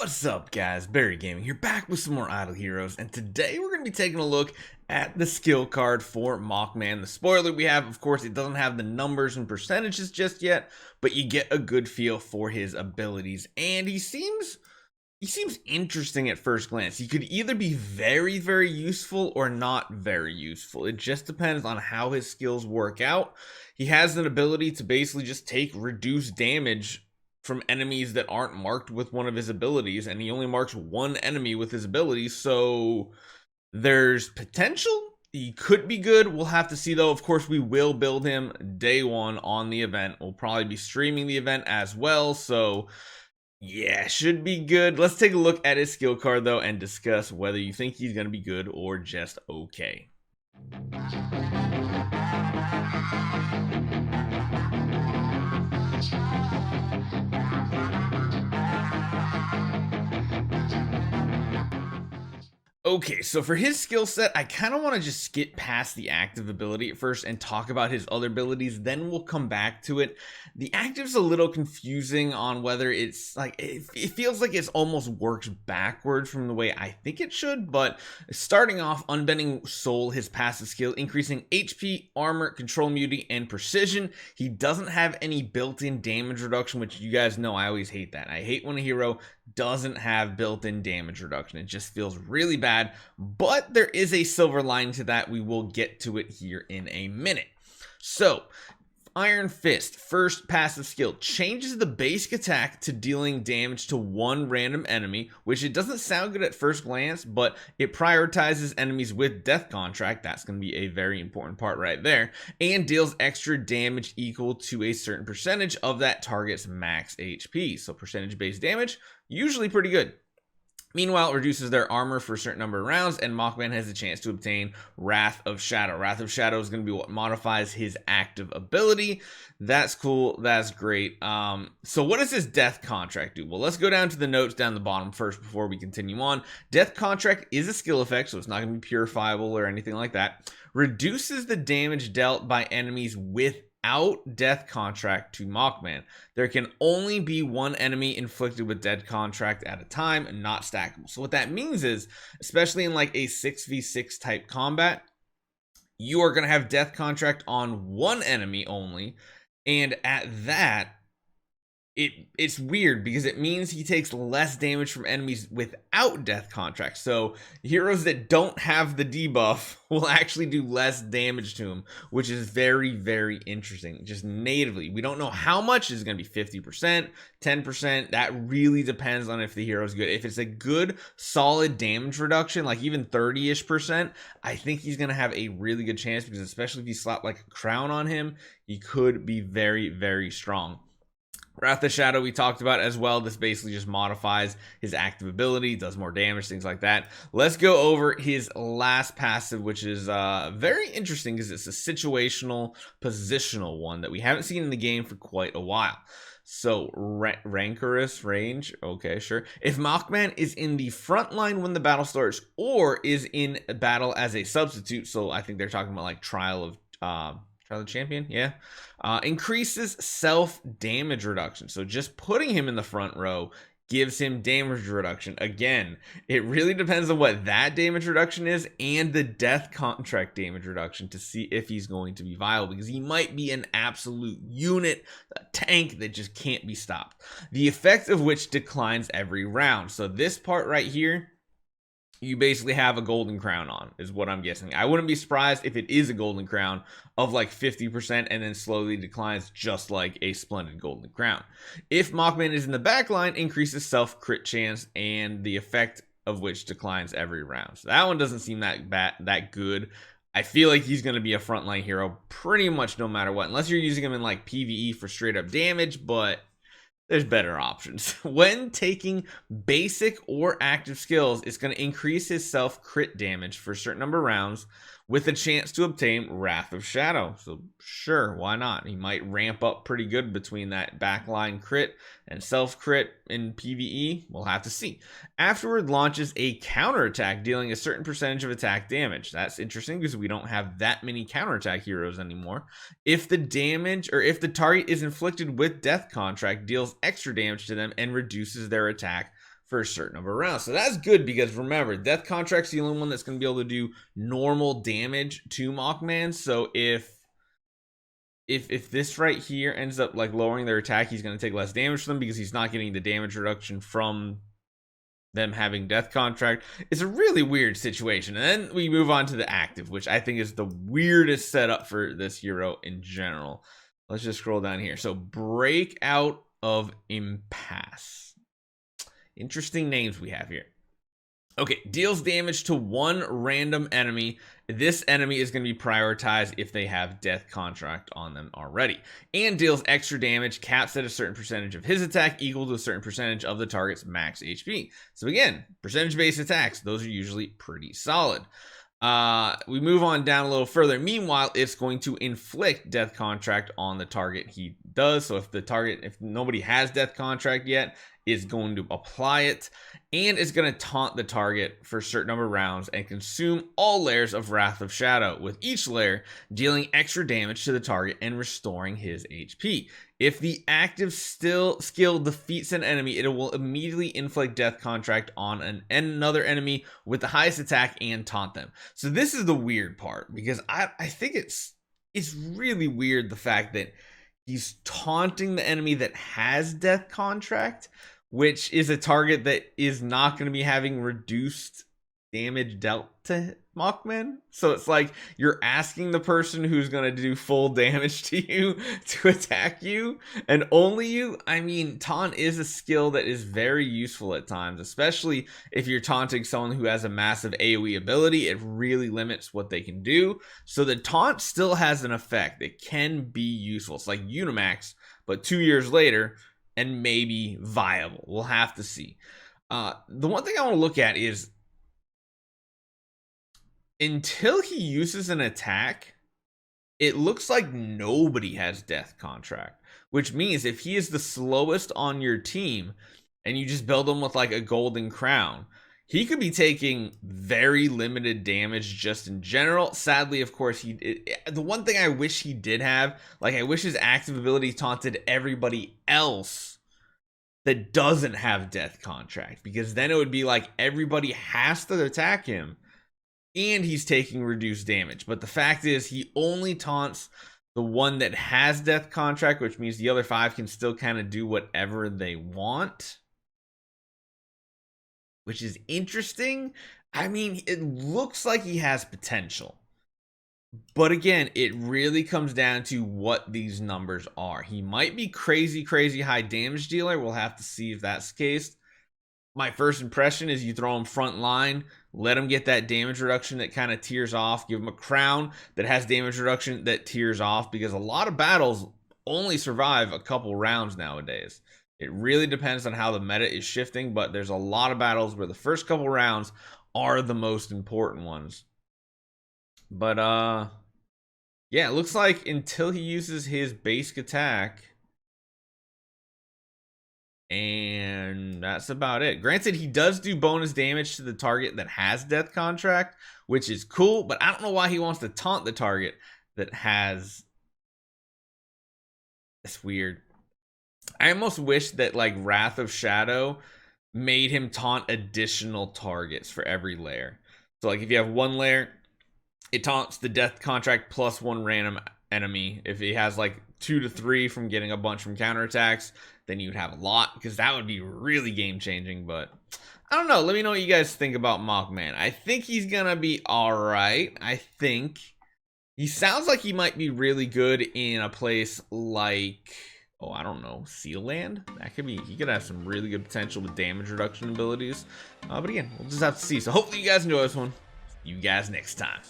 What's up, guys? Barry Gaming here, back with some more Idle Heroes, and today we're going to be taking a look at the skill card for Mockman. The spoiler we have, of course, it doesn't have the numbers and percentages just yet, but you get a good feel for his abilities, and he seems interesting at first glance. He could either be very, very useful or not very useful. It just depends on how his skills work out. He has an ability to basically just take reduced damage from enemies that aren't marked with one of his abilities, and he only marks one enemy with his abilities, so there's potential. He could be good. We'll have to see, though. Of course, we will build him day one on the event. We'll probably be streaming the event as well, so yeah, should be good. Let's take a look at his skill card, though, and discuss whether you think he's going to be good or just okay. Okay, so for his skill set, I kind of want to just skip past the active ability at first and talk about his other abilities, then we'll come back to it. The active's a little confusing on whether it's like, it feels like it's almost works backwards from the way I think it should, but starting off, Unbending Soul, his passive skill, increasing HP, armor, control immunity, and precision. He doesn't have any built-in damage reduction, which you guys know I always hate that. I hate when a hero doesn't have built-in damage reduction. It just feels really bad, but there is a silver lining to that. We will get to it here in a minute. So Iron Fist, first passive skill, changes the basic attack to dealing damage to one random enemy, which it doesn't sound good at first glance, but it prioritizes enemies with death contract. That's going to be a very important part right there, and deals extra damage equal to a certain percentage of that target's max HP. So percentage-based damage, usually pretty good. Meanwhile, it reduces their armor for a certain number of rounds, and Mockman has a chance to obtain Wrath of Shadow. Wrath of Shadow is going to be what modifies his active ability. That's cool. That's great. So what does his Death Contract do? Well, let's go down to the notes down the bottom first before we continue on. Death Contract is a skill effect, so it's not going to be purifiable or anything like that. Reduces the damage dealt by enemies without Death Contract to Mockman. There can only be one enemy inflicted with Death Contract at a time and not stackable. So what that means is, especially in like a 6v6 type combat, you are going to have Death Contract on one enemy only, and at that, it's weird because it means he takes less damage from enemies without Death Contract. So heroes that don't have the debuff will actually do less damage to him, which is very, very interesting. Just natively, we don't know how much is going to be 50%, 10%. That really depends on if the hero is good. If it's a good, solid damage reduction, like even 30-ish%, I think he's going to have a really good chance because especially if you slap like a crown on him, he could be very, very strong. Wrath of Shadow we talked about as well. This basically just modifies his active ability, does more damage, things like that. Let's go over his last passive, which is very interesting because it's a situational, positional one that we haven't seen in the game for quite a while. So, Rancorous Range, okay, sure. If Mockman is in the front line when the battle starts or is in battle as a substitute, so I think they're talking about like Trial of the Champion, yeah. Increases self-damage reduction. So just putting him in the front row gives him damage reduction. Again, it really depends on what that damage reduction is and the Death Contract damage reduction to see if he's going to be viable, because he might be an absolute unit, a tank that just can't be stopped. The effect of which declines every round. So this part right here, you basically have a golden crown on, is what I'm guessing. I wouldn't be surprised if it is a golden crown of like 50% and then slowly declines just like a splendid golden crown. If Mockman is in the back line, increases self crit chance and the effect of which declines every round. So that one doesn't seem that good. I feel like he's going to be a frontline hero pretty much no matter what, unless you're using him in like PvE for straight up damage, but there's better options. When taking basic or active skills, it's going to increase his self crit damage for a certain number of rounds with a chance to obtain Wrath of Shadow. So sure, why not? He might ramp up pretty good between that backline crit and self crit in PvE. We'll have to see. Afterward launches a counterattack dealing a certain percentage of attack damage. That's interesting because we don't have that many counterattack heroes anymore. If the damage or if the target is inflicted with Death Contract, deals extra damage to them and reduces their attack for a certain number of rounds. So that's good because remember, Death Contract's the only one that's going to be able to do normal damage to Mockman. So if this right here ends up like lowering their attack, he's going to take less damage from them because he's not getting the damage reduction from them having Death Contract. It's a really weird situation. And then we move on to the active, which I think is the weirdest setup for this hero in general. Let's just scroll down here. So Breakout of Impasse. Interesting names we have here. Okay, deals damage to one random enemy. This enemy is going to be prioritized if they have Death Contract on them already. And deals extra damage, caps at a certain percentage of his attack equal to a certain percentage of the target's max HP. So again, percentage-based attacks, those are usually pretty solid. We move on down a little further. Meanwhile, it's going to inflict Death Contract on the target he does. So if nobody has Death Contract yet, is going to apply it, and it's going to taunt the target for a certain number of rounds and consume all layers of Wrath of Shadow, with each layer dealing extra damage to the target and restoring his HP. If the active skill defeats an enemy, it will immediately inflict Death Contract on another enemy with the highest attack and taunt them. So this is the weird part, because I think it's really weird, the fact that he's taunting the enemy that has Death Contract, which is a target that is not going to be having reduced damage dealt to Mockman. So it's like you're asking the person who's going to do full damage to you to attack you, and only you. I mean, Taunt is a skill that is very useful at times, especially if you're taunting someone who has a massive AoE ability. It really limits what they can do. So the taunt still has an effect. It can be useful. It's like Unimax, but 2 years later, and maybe viable. We'll have to see. The one thing I want to look at is, until he uses an attack, it looks like nobody has Death Contract, which means if he is the slowest on your team and you just build him with like a golden crown, he could be taking very limited damage just in general. Sadly, of course, the one thing I wish he did have, like, I wish his active ability taunted everybody else that doesn't have Death Contract, because then it would be like everybody has to attack him and he's taking reduced damage. But the fact is, he only taunts the one that has Death Contract, which means the other 5 can still kind of do whatever they want, which is interesting. I mean, it looks like he has potential, but again, it really comes down to what these numbers are. He might be crazy high damage dealer. We'll have to see if that's the case. My first impression is you throw him front line, let him get that damage reduction that kind of tears off, give him a crown that has damage reduction that tears off, because a lot of battles only survive a couple rounds nowadays. It really depends on how the meta is shifting, but there's a lot of battles where the first couple rounds are the most important ones. But yeah, it looks like until he uses his basic attack, and that's about it. Granted, he does do bonus damage to the target that has Death Contract, which is cool, but I don't know why he wants to taunt the target that has. It's weird. I almost wish that like Wrath of Shadow made him taunt additional targets for every layer. So like if you have one layer, it taunts the Death Contract plus one random enemy. If he has like 2 to 3 from getting a bunch from counterattacks, then you'd have a lot, because that would be really game changing. But I don't know. Let me know what you guys think about Mockman. I think he's gonna be alright. I think he sounds like he might be really good in a place like, oh, I don't know, Sealand. That could be, he could have some really good potential with damage reduction abilities. But again, we'll just have to see. So hopefully you guys enjoy this one. See you guys next time.